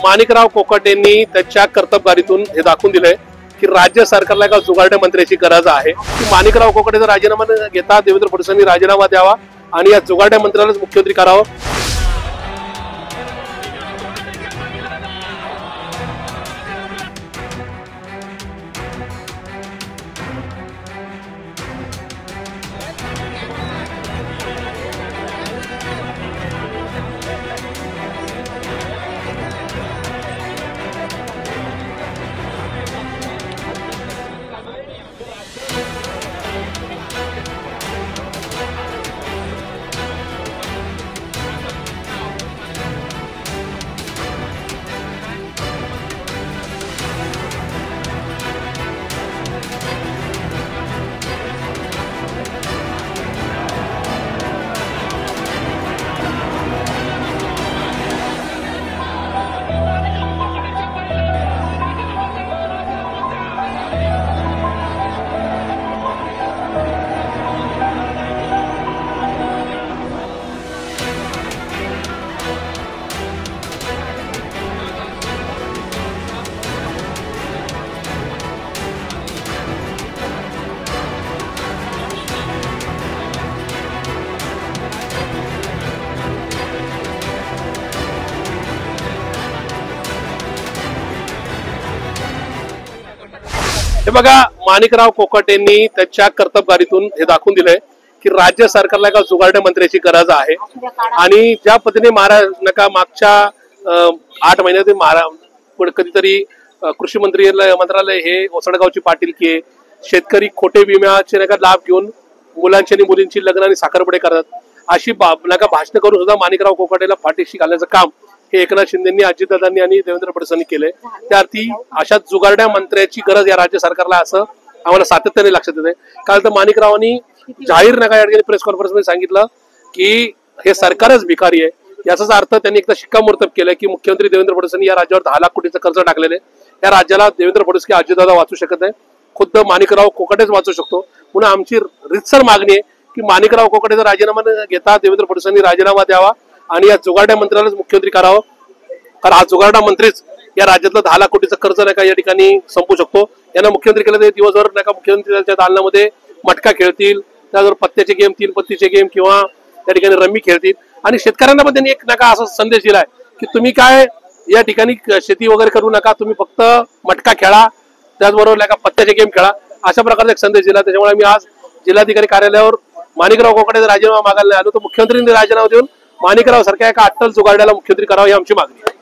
माणिकराव कोकाटेंनी त्याच्या कर्तबगारीतून हे दाखवून दिलंय की राज्य सरकारला एका जुगारड्या मंत्र्याची गरज आहे की माणिकराव कोकाटेचा राजीनामा न घेता देवेंद्र फडणवीसांनी राजीनामा द्यावा आणि या जुगारड्या मंत्र्यालाच मुख्यमंत्री करावं। हे बघा, माणिकराव कोकाटेंनी त्याच्या कर्तबगारीतून हे दाखवून दिलंय की राज्य सरकारला एका जुगारड्या मंत्र्याची गरज आहे आणि ज्या पद्धतीने मागच्या 8 महिन्यात कधीतरी कृषी मंत्रालय हे ओसडगावची पाटीलकी आहे, शेतकरी खोटे विम्याचे लाभ घेऊन मुलांची आणि मुलींची लग्न आणि साखरपुडे करतात अशी भाषण करून सुद्धा माणिकराव कोकाटेला पाठीशी घालण्याचं काम हे एकनाथ शिंदेंनी, अजितदादांनी आणि देवेंद्र फडणवीसांनी केलंय। त्या अर्थी अशा जुगारड्या मंत्र्याची गरज या राज्य सरकारला असं आम्हाला सातत्याने लक्षात येते। काल तर माणिकरावांनी जाहीर या ठिकाणी प्रेस कॉन्फरन्स मध्ये सांगितलं की हे सरकारच भिकारी आहे। याचाच अर्थ त्यांनी एकदा शिक्कामोर्तब केलं की मुख्यमंत्री देवेंद्र फडणवीसांनी या राज्यावर 10 लाख कोटीचं कर्ज टाकलेले, या राज्याला देवेंद्र फडणवीस की अजितदादा वाचू शकत नाही, खुद्द माणिकराव कोकाटेच वाचू शकतो। पुन्हा आमची रितसर मागणी आहे की माणिकराव कोकाटेचा राजीनामा न घेता देवेंद्र फडणवीसांनी राजीनामा द्यावा आणि या जुगारड्या मंत्र्यालाच मुख्यमंत्री करावं, कारण हा जुगारडा मंत्रीच या राज्यातलं 10 लाख कोटीचं कर्ज या ठिकाणी संपू शकतो। यांना मुख्यमंत्री केलं तर दिवसभर मुख्यमंत्र्यांच्या दालनामध्ये मटका खेळतील, त्याचबरोबर पत्त्याचे गेम, 3 पत्तीचे गेम किंवा त्या ठिकाणी रम्मी खेळतील आणि शेतकऱ्यांना पण त्यांनी एक असा संदेश दिलाय की तुम्ही काय या ठिकाणी शेती वगैरे करू नका, तुम्ही फक्त मटका खेळा, त्याचबरोबर पत्त्याचे गेम खेळा, अशा प्रकारचा एक संदेश दिला। त्याच्यामुळे मी आज जिल्हाधिकारी कार्यालयावर माणिकराव कोकाटेचा राजीनामा मागायला आलो, तर मुख्यमंत्र्यांनी राजीनामा देऊन माणिकराव सारख्या एका अट्टल जुगारड्याला मुख्यमंत्री करावं ही आमची मागणी आहे।